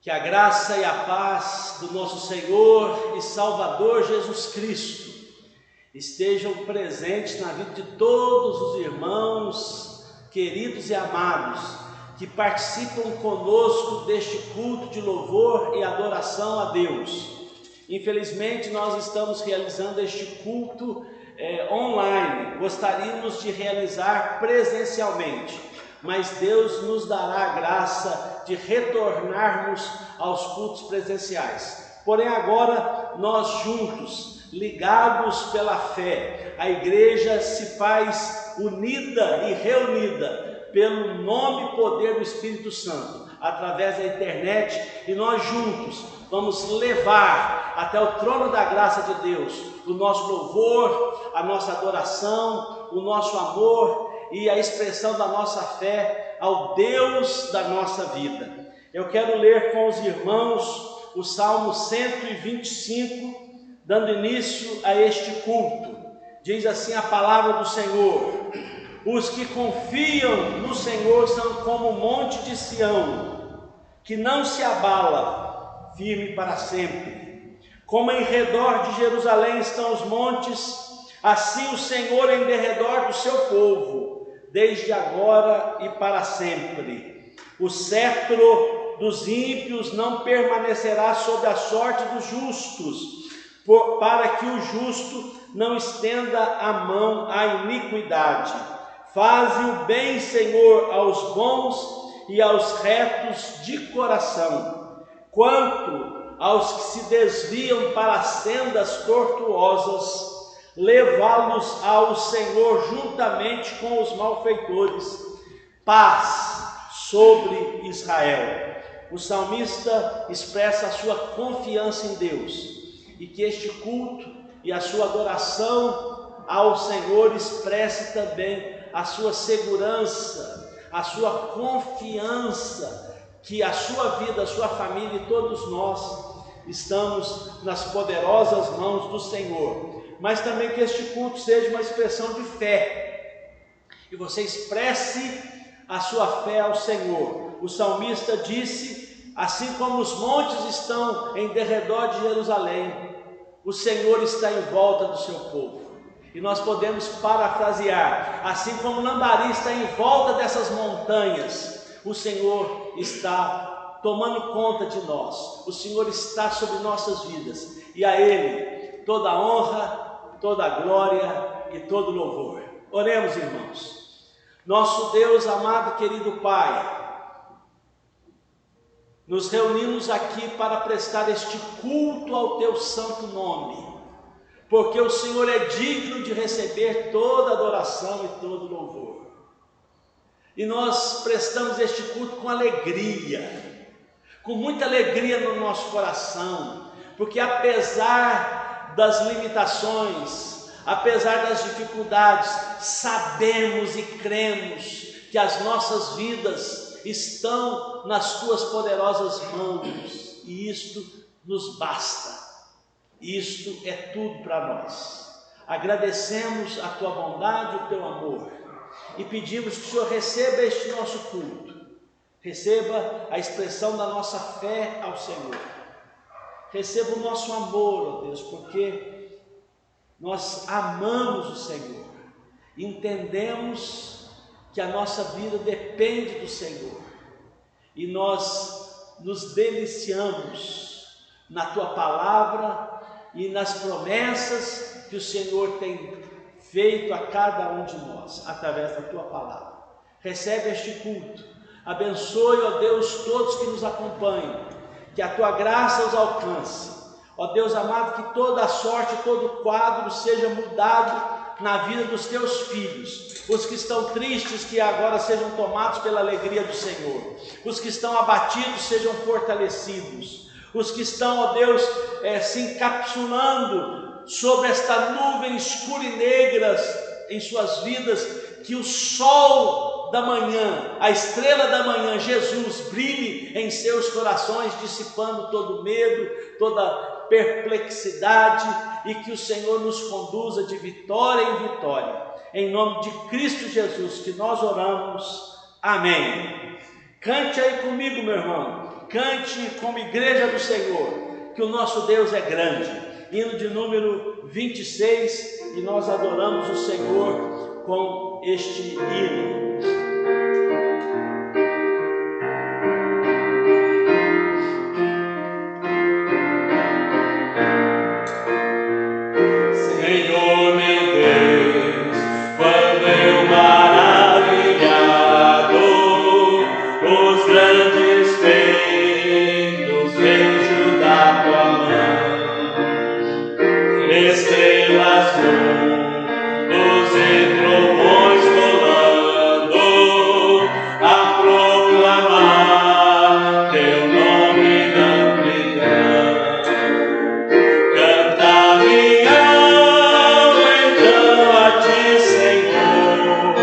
Que a graça e a paz do nosso Senhor e Salvador Jesus Cristo estejam presentes na vida de todos os irmãos, queridos e amados, que participam conosco deste culto de louvor e adoração a Deus. Infelizmente, nós estamos realizando este culto online. Gostaríamos de realizar presencialmente, mas Deus nos dará a graça de retornarmos aos cultos presenciais. Porém, agora nós juntos, ligados pela fé, a igreja se faz unida e reunida pelo nome e poder do Espírito Santo, através da internet, e nós juntos vamos levar até o trono da graça de Deus o nosso louvor, a nossa adoração, o nosso amor e a expressão da nossa fé ao Deus da nossa vida. Eu quero ler com os irmãos o Salmo 125, dando início a este culto. Diz assim a palavra do Senhor: os que confiam no Senhor são como o monte de Sião, que não se abala, firme para sempre. Como em redor de Jerusalém estão os montes, assim o Senhor em derredor do seu povo, desde agora e para sempre. O cetro dos ímpios não permanecerá sobre a sorte dos justos, para que o justo não estenda a mão à iniquidade. Faze o bem, Senhor, aos bons e aos retos de coração. Quanto aos que se desviam para sendas tortuosas, levá-los ao Senhor juntamente com os malfeitores. Paz sobre Israel. O salmista expressa a sua confiança em Deus, e que este culto e a sua adoração ao Senhor expresse também a sua segurança, a sua confiança, que a sua vida, a sua família e todos nós estamos nas poderosas mãos do Senhor. Mas também que este culto seja uma expressão de fé, e você expresse a sua fé ao Senhor. O salmista disse: assim como os montes estão em derredor de Jerusalém, o Senhor está em volta do seu povo. E nós podemos parafrasear: assim como o Lambari está em volta dessas montanhas, o Senhor está tomando conta de nós, o Senhor está sobre nossas vidas, e a Ele toda a honra, toda a glória e todo o louvor. Oremos, irmãos. Nosso Deus amado, querido Pai, nos reunimos aqui para prestar este culto ao Teu santo nome, porque o Senhor é digno de receber toda adoração e todo louvor. E nós prestamos este culto com alegria, com muita alegria no nosso coração, porque apesar das limitações, apesar das dificuldades, sabemos e cremos que as nossas vidas estão nas Tuas poderosas mãos, e isto nos basta. Isto é tudo para nós. Agradecemos a Tua bondade e o Teu amor, e pedimos que o Senhor receba este nosso culto, receba a expressão da nossa fé ao Senhor, receba o nosso amor, ó Deus, porque nós amamos o Senhor, entendemos que a nossa vida depende do Senhor, e nós nos deliciamos na Tua palavra e nas promessas que o Senhor tem feito a cada um de nós, através da Tua palavra. Recebe este culto, abençoe, ó Deus, todos que nos acompanham, que a Tua graça os alcance, ó Deus amado, que toda a sorte, todo o quadro seja mudado na vida dos Teus filhos. Os que estão tristes, que agora sejam tomados pela alegria do Senhor. Os que estão abatidos, sejam fortalecidos. Os que estão, ó Deus, se encapsulando sobre esta nuvem escura e negra em suas vidas, que o sol da manhã, a estrela da manhã, Jesus, brilhe em seus corações, dissipando todo medo, toda perplexidade, e que o Senhor nos conduza de vitória em vitória. Em nome de Cristo Jesus que nós oramos. Amém. Cante aí comigo, meu irmão. cante como igreja do Senhor, que o nosso Deus é grande. Hino de número 26, e nós adoramos o Senhor com este hino. Senhor meu Deus, quando eu maravilhado os grandes feitos vejo da tua mão, estrelas mundos e trovões rolando a proclamar teu nome na amplidão. Canta minha alma então a ti, Senhor,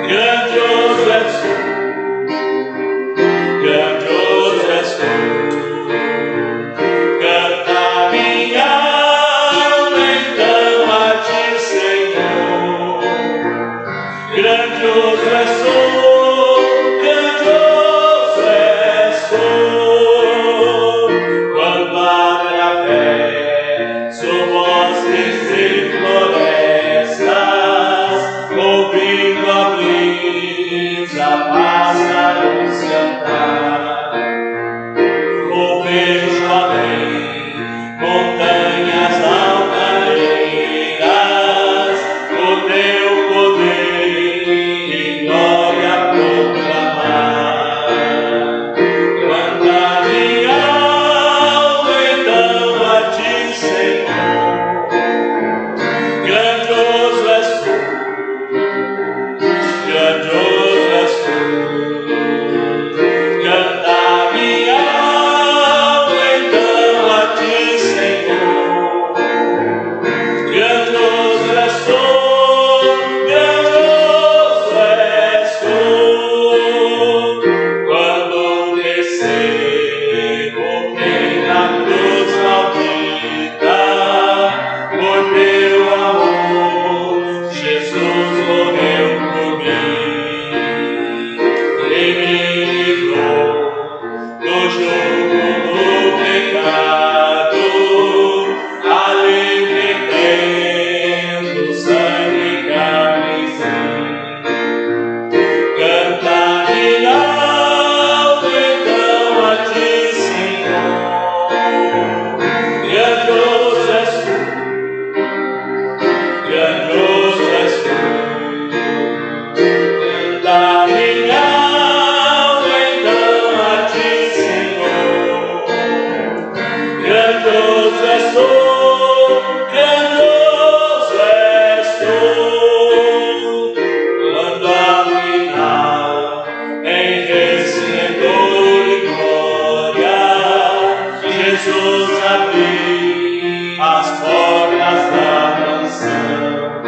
grandioso és tu, grandioso és tu. Canta minha alma então a ti, Senhor, grandioso és tu, grandioso és tu. Quando atravesso bosques e florestas, ouvindo a brisa, pássaros cantar, ou vejo além montanhas altaneiras, o teu poder e glória proclamar. Quando a minha alma então a ti, Senhor, grandioso és tu, grandioso és tu. Canta minha alma então a ti, Senhor, grandioso és tu, grandioso és tu. Quando percebo quem na cruz maldita por teu amor Jesus morreu por mim e me livrou do jugo do pecado, alegre tendo sangue e carmesim. Canta minha alma então a ti, Senhor, grandioso és tu, grandioso és tu. Canta minha alma então a ti, Senhor, grandioso és tu, grandioso és tu. Quando afinal enriquecedor e glória, Jesus abriu as portas da mansão,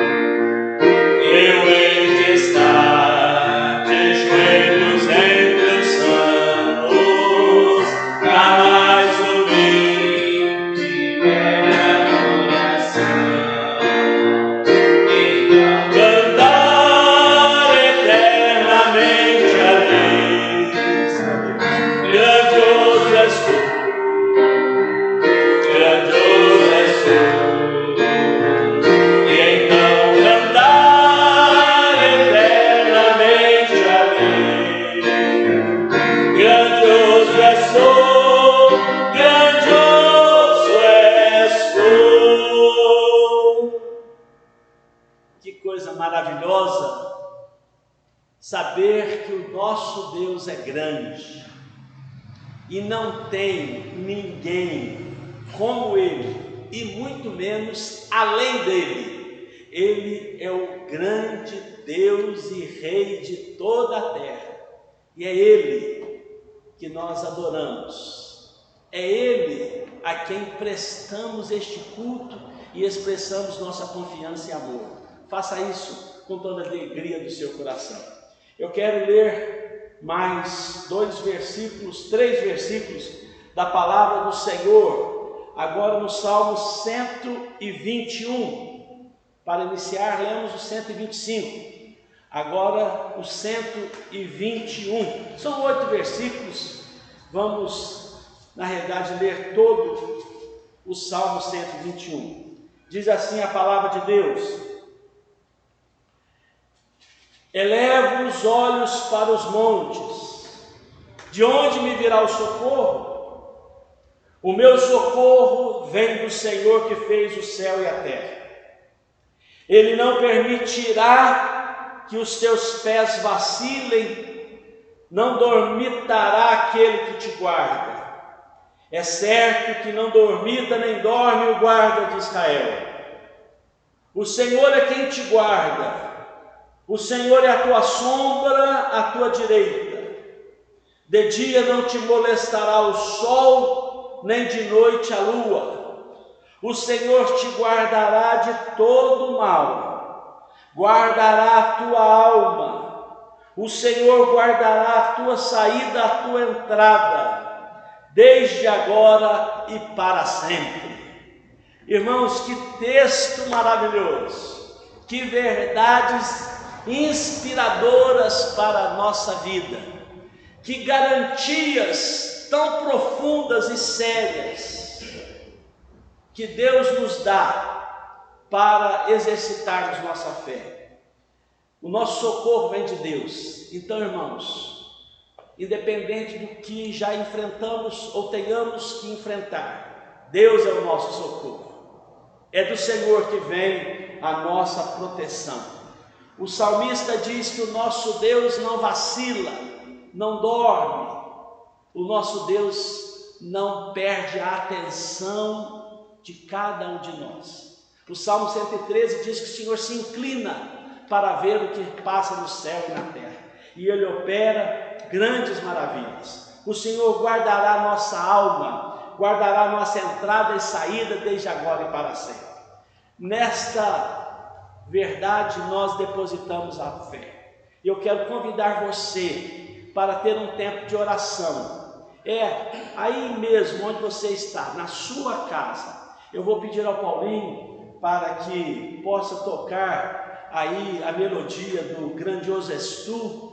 eu hei de estar de joelhos entre os santos, jamais humilde minha oração. Cantar eternamente a Deus, grandioso és tu, grandioso és tu. E então cantar eternamente a Deus, grandioso és tu, grandioso és tu. Que coisa maravilhosa saber que o nosso Deus é grande e não tem ninguém como Ele, e muito menos além dele. Ele é o grande Deus e Rei de toda a terra, e é Ele que nós adoramos, é Ele a quem prestamos este culto e expressamos nossa confiança e amor. Faça isso com toda a alegria do seu coração. Eu quero ler mais 3 versículos da palavra do Senhor, agora no Salmo 121. Para iniciar, lemos o 125. Agora o 121. São 8 versículos, Vamos, na realidade, ler todo o Salmo 121. Diz assim a palavra de Deus: elevo os olhos para os montes, de onde me virá o socorro? O meu socorro vem do Senhor que fez o céu e a terra. Ele não permitirá que os teus pés vacilem, não dormitará aquele que te guarda. É certo que não dormita nem dorme o guarda de Israel. O Senhor é quem te guarda. O Senhor é a tua sombra à tua direita. De dia não te molestará o sol, nem de noite a lua. O Senhor te guardará de todo mal, guardará a tua alma. O Senhor guardará a tua saída, a tua entrada, desde agora e para sempre. Irmãos, que texto maravilhoso, que verdades inspiradoras para a nossa vida, que garantias tão profundas e sérias que Deus nos dá para exercitarmos nossa fé. O nosso socorro vem de Deus. Então, irmãos, independente do que já enfrentamos ou tenhamos que enfrentar, Deus é o nosso socorro. É do Senhor que vem a nossa proteção. O salmista diz que o nosso Deus não vacila, não dorme. O nosso Deus não perde a atenção de cada um de nós. O Salmo 113 diz que o Senhor se inclina para ver o que passa no céu e na terra, e Ele opera grandes maravilhas. O Senhor guardará a nossa alma, guardará a nossa entrada e saída desde agora e para sempre. Nesta verdade nós depositamos a fé. Eu quero convidar você para ter um tempo de oração. Aí mesmo onde você está, na sua casa. Eu vou pedir ao Paulinho para que possa tocar aí a melodia do Grandioso És Tu.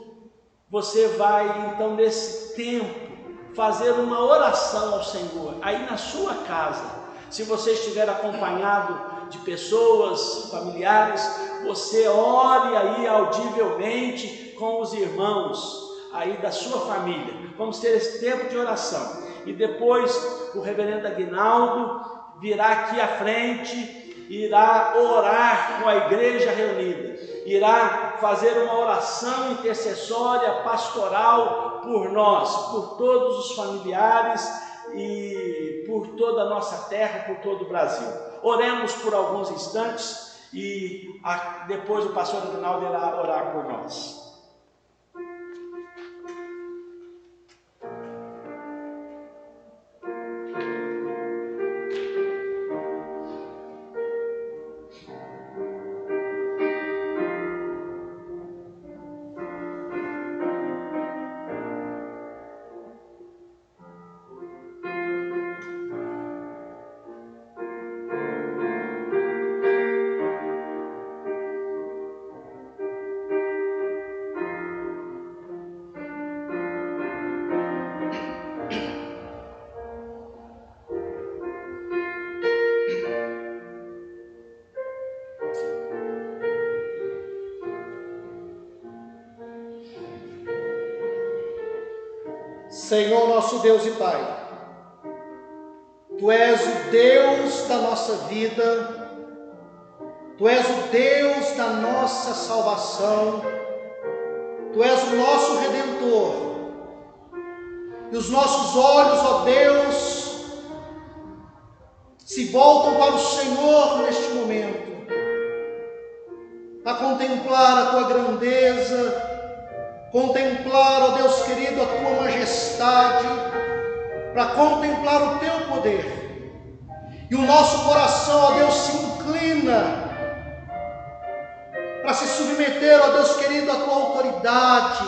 Você vai então nesse tempo fazer uma oração ao Senhor, aí na sua casa. Se você estiver acompanhado de pessoas, familiares, você ore aí audivelmente com os irmãos aí da sua família. Vamos ter esse tempo de oração. E depois o reverendo Aguinaldo virá aqui à frente, irá orar com a igreja reunida, irá fazer uma oração intercessória, pastoral por nós, por todos os familiares e por toda a nossa terra, por todo o Brasil. Oremos por alguns instantes e depois o pastor Aguinaldo irá orar por nós. Senhor nosso Deus e Pai, Tu és o Deus da nossa vida, Tu és o Deus da nossa salvação, Tu és o nosso Redentor, e os nossos olhos, ó Deus, se voltam para o Senhor neste momento, a contemplar a Tua grandeza, contemplar, ó Deus querido, a Tua majestade, para contemplar o Teu poder. E o nosso coração, ó Deus, se inclina para se submeter, ó Deus querido, à Tua autoridade,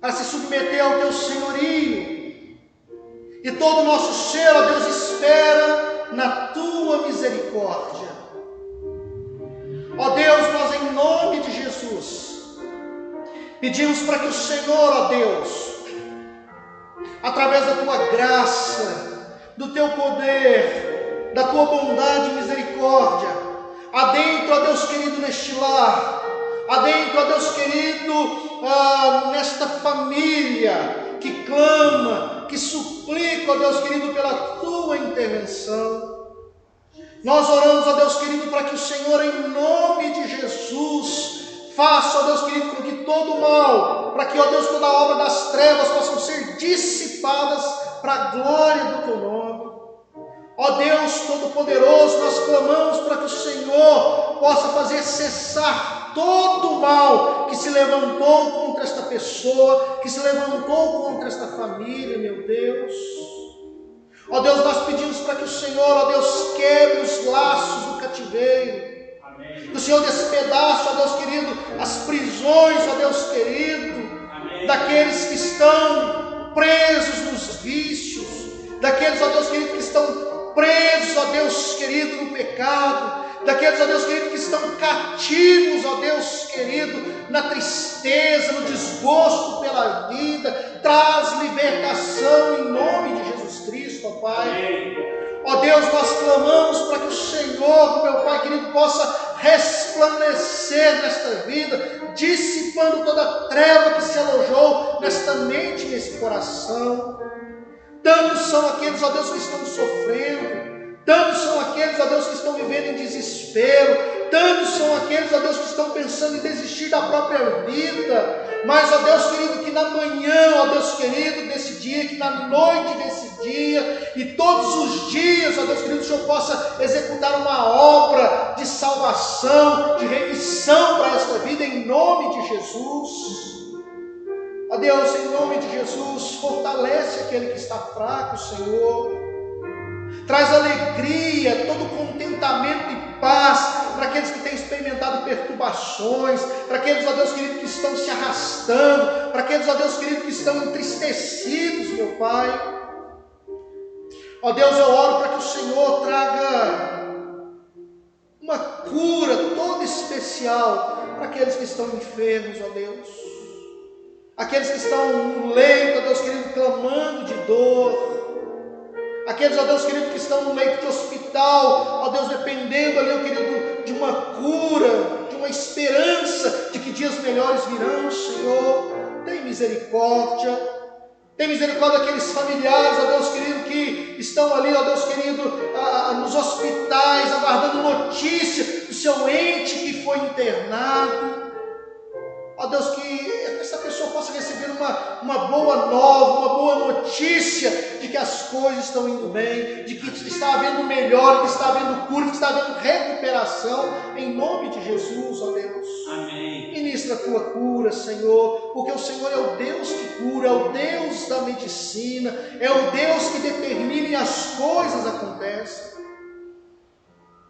para se submeter ao Teu senhorio. E todo o nosso ser, ó Deus, espera na Tua misericórdia. Ó Deus, nós em nome de Jesus pedimos para que o Senhor, ó Deus, através da tua graça, do teu poder, da tua bondade e misericórdia, adentra, ó Deus querido, neste lar, adentra, ó Deus querido, nesta família que clama, que suplica, ó Deus querido, pela tua intervenção. Nós oramos, ó Deus querido, para que o Senhor, em nome de Jesus, faça, ó Deus querido, com que todo mal, para que, ó Deus, toda a obra das trevas possam ser dissipadas para a glória do teu nome. Ó Deus Todo-Poderoso, nós clamamos para que o Senhor possa fazer cessar todo o mal que se levantou contra esta pessoa, que se levantou contra esta família, meu Deus. Ó Deus, nós pedimos para que o Senhor, ó Deus, quebre os laços do cativeiro. Amém. Que o Senhor despedace, ó Deus querido, as prisões, ó Deus querido, amém, daqueles que estão presos nos vícios, daqueles, ó Deus querido, que estão presos, ó Deus querido, no pecado, daqueles, ó Deus querido, que estão cativos, ó Deus querido, na tristeza, no desgosto pela vida. Traz libertação em nome de Jesus Cristo, ó Pai. Ó Deus, nós clamamos para que o Senhor, meu Pai querido, possa resplandecer nesta vida, dissipando toda a treva que se alojou nesta mente e nesse coração. Tantos são aqueles, ó Deus, que estão sofrendo, tantos são aqueles, ó Deus, que estão vivendo em desespero, tantos são aqueles, ó Deus, que estão pensando em desistir da própria vida, mas, ó Deus querido, que na manhã, ó Deus querido, desse dia, que na noite desse dia, e todos os dias, ó Deus querido, o Senhor possa executar uma obra de salvação, de remissão para esta vida, em nome de Jesus. Ó Deus, em nome de Jesus, fortalece aquele que está fraco, Senhor. Traz alegria, todo contentamento e paz para aqueles que têm experimentado perturbações, para aqueles, ó Deus querido, que estão se arrastando, para aqueles, ó Deus querido, que estão entristecidos, meu Pai. Ó Deus, eu oro para que o Senhor traga uma cura toda especial para aqueles que estão enfermos, ó Deus. Aqueles que estão no leito, ó Deus querido, clamando de dor. Aqueles, ó Deus querido, que estão no leito de hospital, ó Deus, dependendo ali, ó querido, de uma cura, de uma esperança de que dias melhores virão, Senhor. Tem misericórdia. Tem misericórdia daqueles familiares, ó Deus querido, que estão ali, ó Deus querido, nos hospitais, aguardando notícia do seu ente que foi internado. Ó Deus, que essa pessoa possa receber uma boa nova, uma boa notícia de que as coisas estão indo bem, de que está havendo melhor, que está havendo cura, que está havendo recuperação, em nome de Jesus, ó Deus. Amém. Ministra a tua cura, Senhor, porque o Senhor é o Deus que cura, é o Deus da medicina, é o Deus que determina e as coisas acontecem.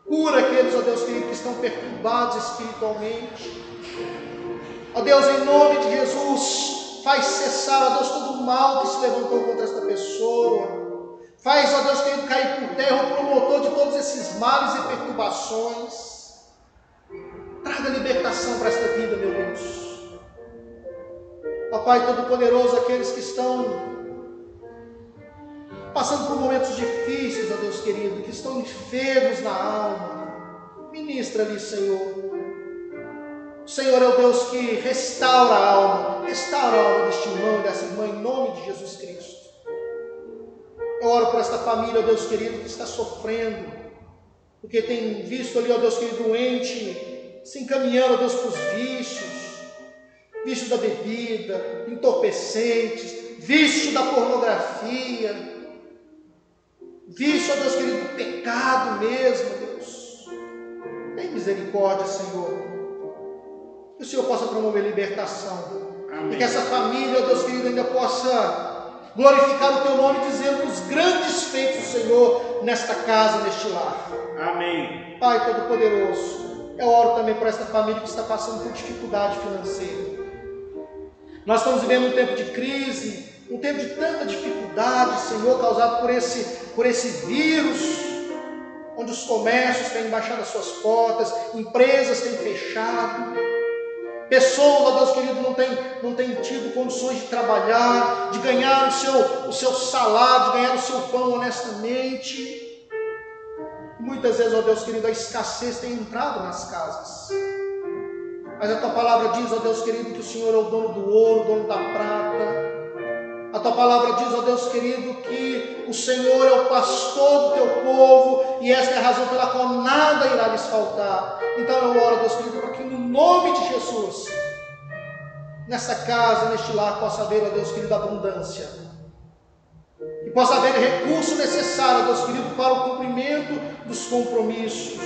Cura aqueles, ó Deus querido, que estão perturbados espiritualmente. Ó Deus, em nome de Jesus, faz cessar, ó Deus, todo o mal que se levantou contra esta pessoa. Faz, ó Deus, querido, cair por terra o promotor de todos esses males e perturbações. Traga libertação para esta vida, meu Deus. Ó Pai Todo-Poderoso, aqueles que estão passando por momentos difíceis, ó Deus querido, que estão enfermos na alma, ministra-lhe, Senhor. O Senhor é o Deus que restaura a alma deste irmão e dessa irmã, em nome de Jesus Cristo. Eu oro por esta família, ó Deus querido, que está sofrendo, porque tem visto ali, ó Deus querido, doente, se encaminhando, ó Deus, para os vícios da bebida, entorpecentes, vício da pornografia, vício, ó Deus querido, do pecado mesmo, Deus. Tem misericórdia, Senhor. Que o Senhor possa promover libertação. Amém. E que essa família, ó Deus querido, ainda possa glorificar o teu nome, dizendo os grandes feitos do Senhor nesta casa, neste lar. Amém. Pai Todo-Poderoso, eu oro também por esta família que está passando por dificuldade financeira. Nós estamos vivendo um tempo de crise, um tempo de tanta dificuldade, Senhor, causado por esse vírus, onde os comércios têm baixado as suas portas, empresas têm fechado. Pessoas, ó Deus querido, não tem tido condições de trabalhar, de ganhar o seu salário, de ganhar o seu pão honestamente. Muitas vezes, ó Deus querido, a escassez tem entrado nas casas. Mas a tua palavra diz, ó Deus querido, que o Senhor é o dono do ouro, dono da prata. A tua palavra diz, ó Deus querido, que o Senhor é o pastor do teu povo, e esta é a razão pela qual nada irá lhes faltar. Então eu oro, Deus querido, para que no nome de Jesus, nessa casa, neste lar, possa haver, ó Deus querido, abundância. E possa haver recurso necessário, ó Deus querido, para o cumprimento dos compromissos.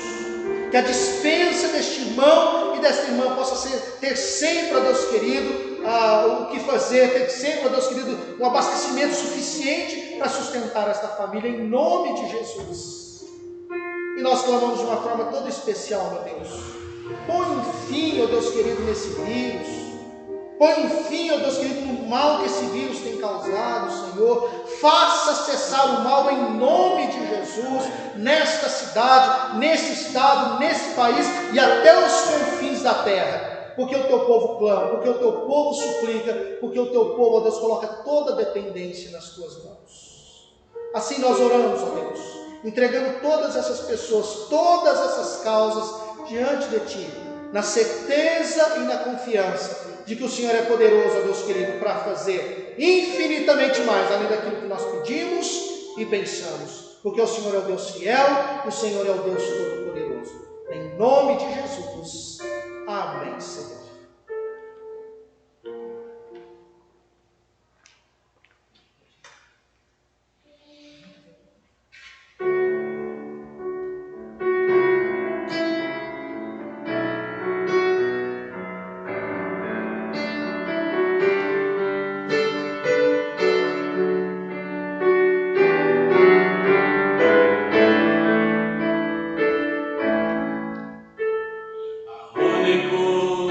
Que a dispensa deste irmão e desta irmã possa ter sempre, ó Deus querido, o que fazer, ter sempre, ó Deus querido, um abastecimento suficiente para sustentar esta família, em nome de Jesus. E nós clamamos de uma forma toda especial, meu Deus. Põe um fim, ó Deus querido, nesse vírus. Põe um fim, ó Deus querido, no mal que esse vírus tem causado, Senhor. Faça cessar o mal em nome de Jesus, nesta cidade, nesse estado, nesse país e até os confins da terra. Porque o teu povo clama, porque o teu povo suplica, porque o teu povo, ó Deus, coloca toda a dependência nas tuas mãos. Assim nós oramos, ó Deus, entregando todas essas pessoas, todas essas causas diante de Ti, na certeza e na confiança de que o Senhor é poderoso, ó Deus querido, para fazer infinitamente mais, além daquilo que nós pedimos e pensamos. Porque o Senhor é o Deus fiel, o Senhor é o Deus todo-poderoso. Em nome de Jesus. Amém, Senhor. Único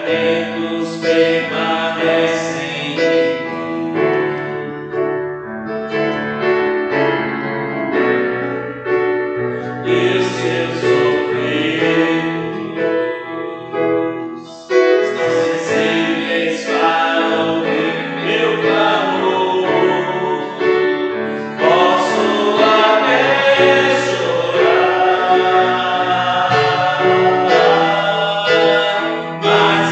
sacramentos permanecem em mim. E os seus sofridos estão sensíveis para ouvir meu clamor. Posso até chorar, mas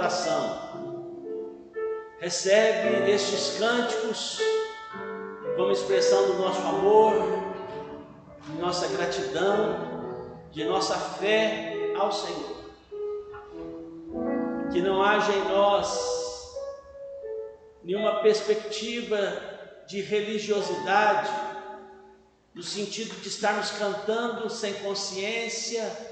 coração. Recebe estes cânticos como expressão do nosso amor, de nossa gratidão, de nossa fé ao Senhor. Que não haja em nós nenhuma perspectiva de religiosidade, no sentido de estarmos cantando sem consciência,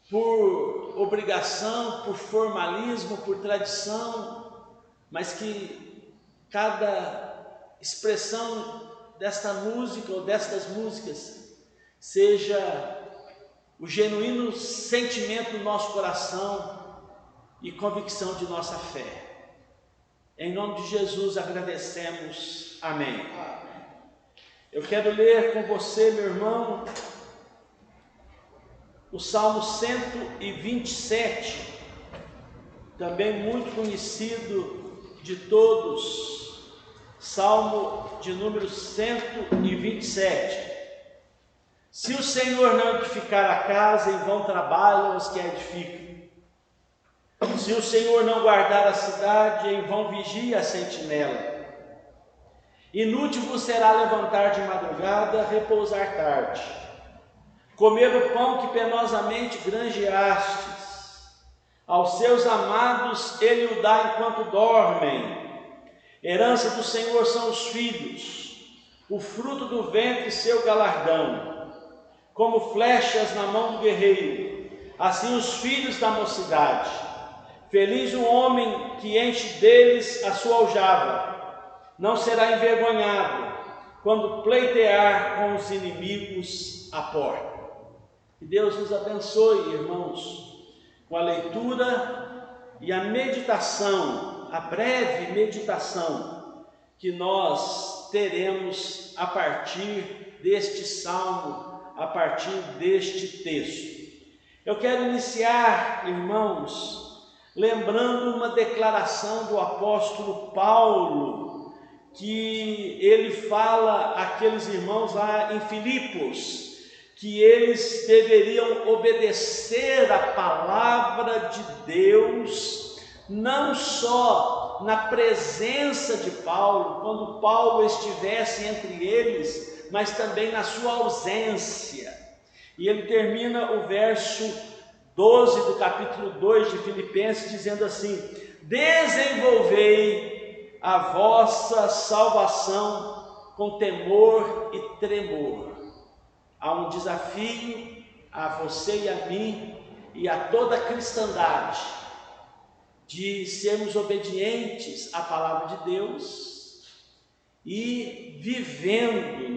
por obrigação, por formalismo, por tradição, mas que cada expressão desta música ou destas músicas seja o genuíno sentimento do nosso coração e convicção de nossa fé. Em nome de Jesus agradecemos. Amém. Eu quero ler com você, meu irmão, o Salmo 127, também muito conhecido de todos, Salmo de número 127. Se o Senhor não edificar a casa, em vão trabalham os que a edificam. Se o Senhor não guardar a cidade, em vão vigia a sentinela. Inútil vos será levantar de madrugada, repousar tarde, comer o pão que penosamente granjeastes. Aos seus amados ele o dá enquanto dormem. Herança do Senhor são os filhos, o fruto do ventre seu galardão. Como flechas na mão do guerreiro, assim os filhos da mocidade. Feliz o homem que enche deles a sua aljava. Não será envergonhado quando pleitear com os inimigos à porta. Que Deus nos abençoe, irmãos, com a leitura e a meditação, a breve meditação que nós teremos a partir deste salmo, a partir deste texto. Eu quero iniciar, irmãos, lembrando uma declaração do apóstolo Paulo, que ele fala àqueles irmãos lá em Filipos, que eles deveriam obedecer a palavra de Deus, não só na presença de Paulo, quando Paulo estivesse entre eles, mas também na sua ausência. E ele termina o verso 12 do capítulo 2 de Filipenses dizendo assim: desenvolvei a vossa salvação com temor e tremor. Há um desafio a você e a mim e a toda a cristandade de sermos obedientes à palavra de Deus e vivendo,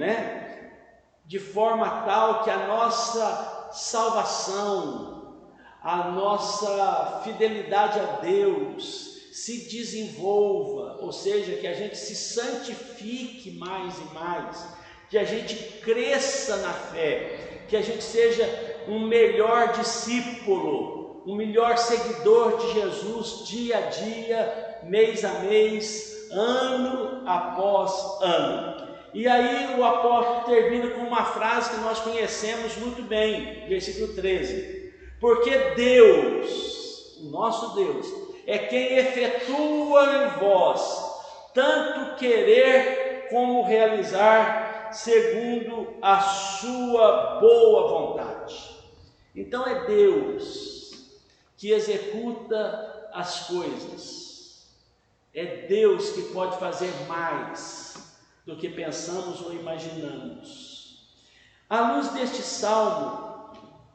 de forma tal que a nossa salvação, a nossa fidelidade a Deus se desenvolva, ou seja, que a gente se santifique mais e mais, que a gente cresça na fé, que a gente seja um melhor discípulo, um melhor seguidor de Jesus dia a dia, mês a mês, ano após ano. E aí o apóstolo termina com uma frase que nós conhecemos muito bem, versículo 13: porque Deus, o nosso Deus, é quem efetua em vós tanto querer como realizar segundo a sua boa vontade. Então é Deus que executa as coisas, é Deus que pode fazer mais do que pensamos ou imaginamos. À luz deste salmo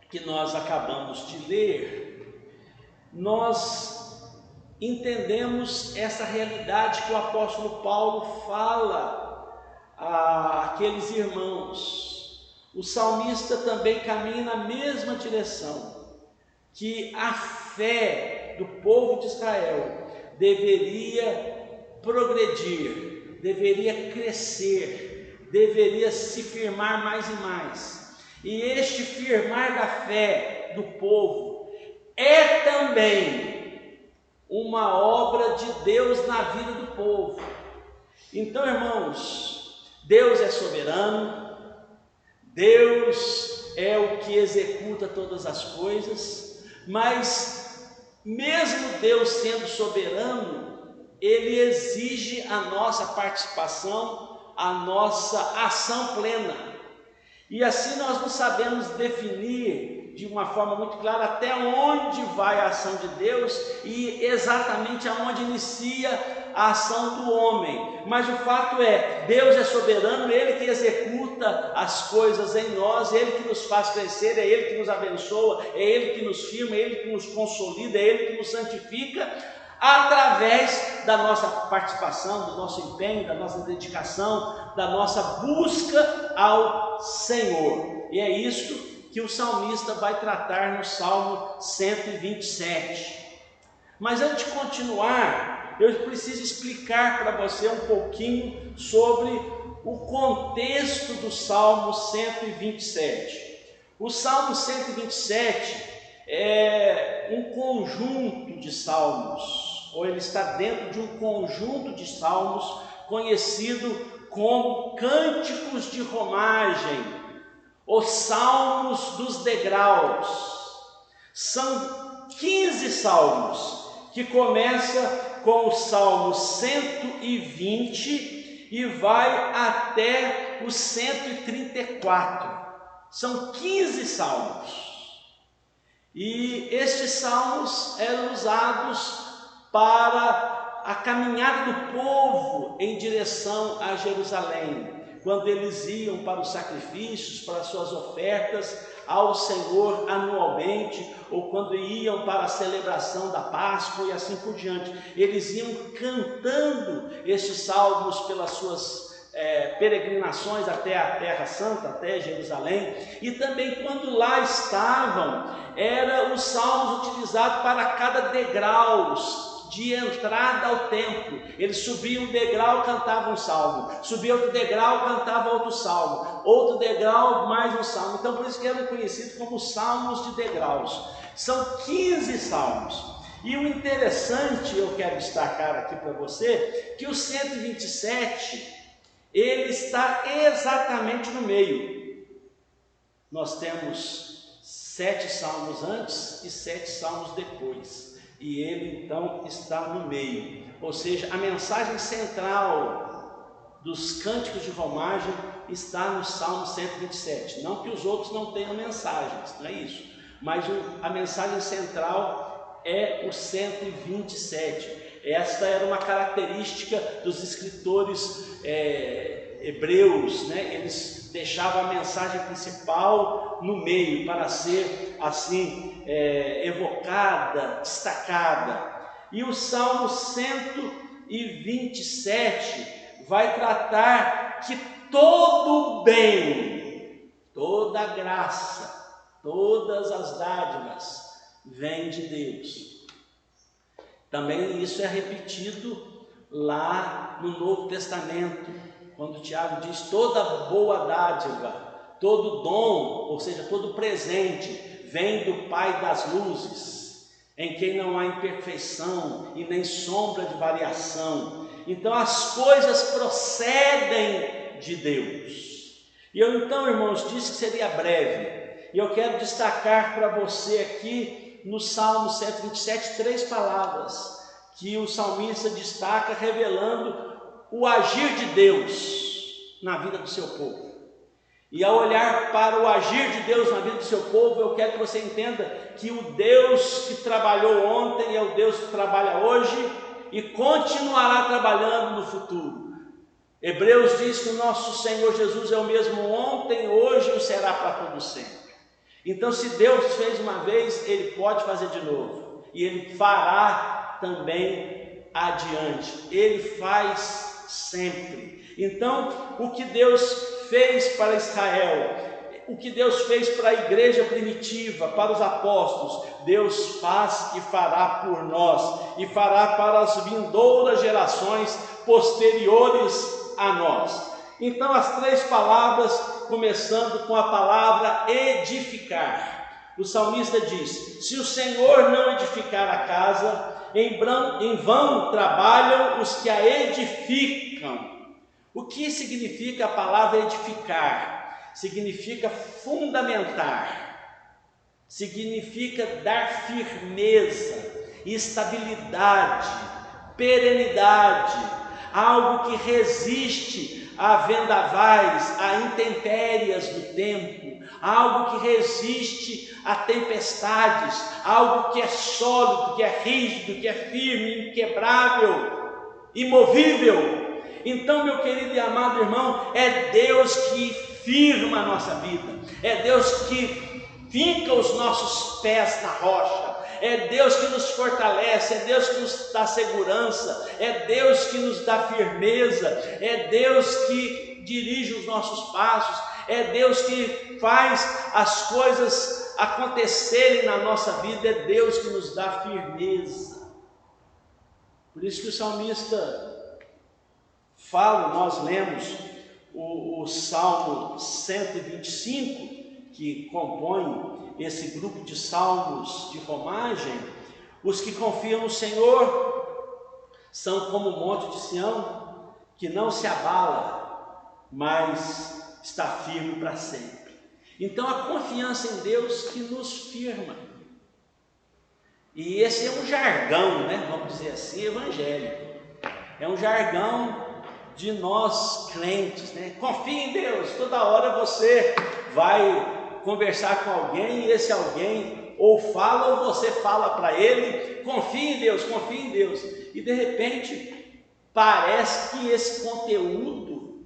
que nós acabamos de ler, nós entendemos essa realidade que o apóstolo Paulo fala àqueles irmãos. O salmista também caminha na mesma direção, que a fé do povo de Israel deveria progredir, deveria crescer, deveria se firmar mais e mais. E este firmar da fé do povo é também uma obra de Deus na vida do povo. Então, irmãos, Deus é soberano, Deus é o que executa todas as coisas, mas mesmo Deus sendo soberano, Ele exige a nossa participação, a nossa ação plena. E assim nós não sabemos definir de uma forma muito clara até onde vai a ação de Deus e exatamente aonde inicia a ação do homem. Mas o fato é, Deus é soberano, Ele que executa as coisas em nós, Ele que nos faz crescer, é Ele que nos abençoa, é Ele que nos firma, é Ele que nos consolida, é Ele que nos santifica, através da nossa participação, do nosso empenho, da nossa dedicação, da nossa busca ao Senhor. E é isso que o salmista vai tratar no Salmo 127. Mas antes de continuar, eu preciso explicar para você um pouquinho sobre o contexto do Salmo 127. O Salmo 127 é um conjunto de salmos, ou ele está dentro de um conjunto de salmos conhecido como cânticos de romagem, os salmos dos degraus. São 15 salmos que começa com o Salmo 120 e vai até o 134. São 15 salmos. E estes salmos eram usados para a caminhada do povo em direção a Jerusalém, quando eles iam para os sacrifícios, para as suas ofertas ao Senhor anualmente, ou quando iam para a celebração da Páscoa e assim por diante. Eles iam cantando estes salmos pelas suas peregrinações até a Terra Santa, até Jerusalém, e também quando lá estavam, eram os salmos utilizados para cada degrau de entrada ao templo. Eles subiam um degrau, cantavam um salmo, subia outro degrau, cantava outro salmo, outro degrau, mais um salmo. Então por isso que eram conhecidos como salmos de degraus. São 15 salmos. E o interessante, eu quero destacar aqui para você, que o 127, ele está exatamente no meio. Nós temos 7 salmos antes e 7 salmos depois. E ele então está no meio. Ou seja, a mensagem central dos cânticos de romagem está no Salmo 127. Não que os outros não tenham mensagens, não é isso. Mas a mensagem central é o 127. Esta era uma característica dos escritores hebreus, né? Eles deixavam a mensagem principal no meio para ser assim evocada, destacada. E o Salmo 127 vai tratar que todo o bem, toda a graça, todas as dádivas vêm de Deus. Também isso é repetido lá no Novo Testamento, quando Tiago diz: toda boa dádiva, todo dom, ou seja, todo presente, vem do Pai das luzes, em quem não há imperfeição e nem sombra de variação. Então as coisas procedem de Deus. E eu então, irmãos, disse que seria breve, e eu quero destacar para você aqui no Salmo 127 3 palavras que o salmista destaca, revelando o agir de Deus na vida do seu povo. E ao olhar para o agir de Deus na vida do seu povo, eu quero que você entenda que o Deus que trabalhou ontem é o Deus que trabalha hoje e continuará trabalhando no futuro. Hebreus diz que o nosso Senhor Jesus é o mesmo ontem, hoje e o será para todo sempre. Então, se Deus fez uma vez, Ele pode fazer de novo, e Ele fará também adiante. Ele faz sempre. Então, o que Deus fez para Israel, o que Deus fez para a igreja primitiva, para os apóstolos, Deus faz e fará por nós, e fará para as vindouras gerações posteriores a nós. Então, as 3 palavras, começando com a palavra edificar. O salmista diz: se o Senhor não edificar a casa, em vão trabalham os que a edificam. O que significa a palavra edificar? Significa fundamentar, significa dar firmeza. estabilidade, perenidade, algo que resiste a vendavais, a intempéries do tempo, algo que resiste a tempestades, algo que é sólido, que é rígido, que é firme, inquebrável, imovível. Então, meu querido e amado irmão, é Deus que firma a nossa vida, é Deus que finca os nossos pés na rocha, é Deus que nos fortalece, é Deus que nos dá segurança, é Deus que nos dá firmeza, é Deus que dirige os nossos passos, é Deus que faz as coisas acontecerem na nossa vida, é Deus que nos dá firmeza. Por isso que o salmista fala, nós lemos o Salmo 125, que compõe esse grupo de salmos de romagem. Os que confiam no Senhor são como o monte de Sião, que não se abala, mas está firme para sempre. Então a confiança em Deus que nos firma. E esse é um jargão, né? Vamos dizer assim, evangélico. É um jargão de nós crentes, né? Confie em Deus. Toda hora você vai conversar com alguém e esse alguém ou fala ou você fala para ele: confie em Deus, confie em Deus. E de repente parece que esse conteúdo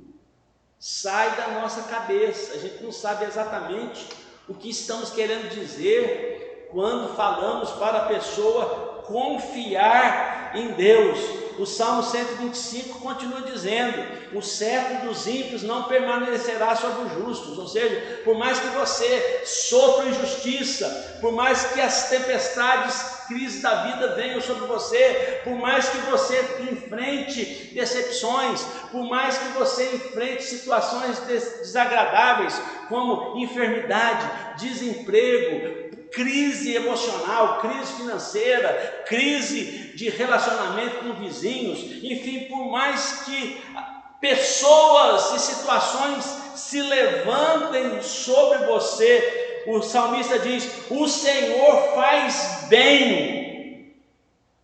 sai da nossa cabeça. A gente não sabe exatamente o que estamos querendo dizer quando falamos para a pessoa confiar em Deus. O Salmo 125 continua dizendo: o cetro dos ímpios não permanecerá sobre os justos. Ou seja, por mais que você sofra injustiça, por mais que as tempestades, crises da vida venham sobre você, por mais que você enfrente decepções, por mais que você enfrente situações desagradáveis, como enfermidade, desemprego, crise emocional, crise financeira, crise de relacionamento com vizinhos, enfim, por mais que pessoas e situações se levantem sobre você, o salmista diz: o Senhor faz bem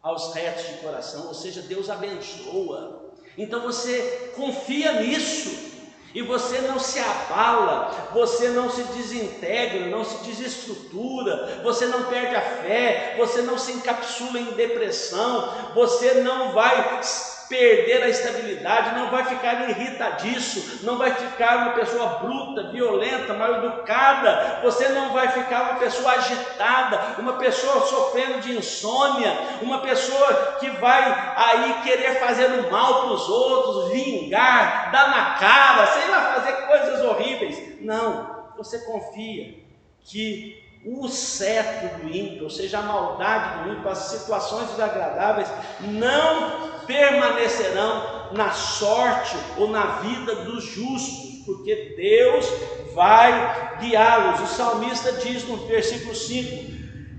aos retos de coração, ou seja, Deus abençoa. Então você confia nisso. E você não se abala, você não se desintegra, não se desestrutura, você não perde a fé, você não se encapsula em depressão, você não vai perder a estabilidade, não vai ficar irritadiço, não vai ficar uma pessoa bruta, violenta, mal educada, você não vai ficar uma pessoa agitada, uma pessoa sofrendo de insônia, uma pessoa que vai aí querer fazer o mal para os outros, vingar, dar na cara, sei lá, fazer coisas horríveis. Não, você confia que o cetro do ímpio, ou seja, a maldade do ímpio, as situações desagradáveis não permanecerão na sorte ou na vida dos justos, porque Deus vai guiá-los. O salmista diz no versículo 5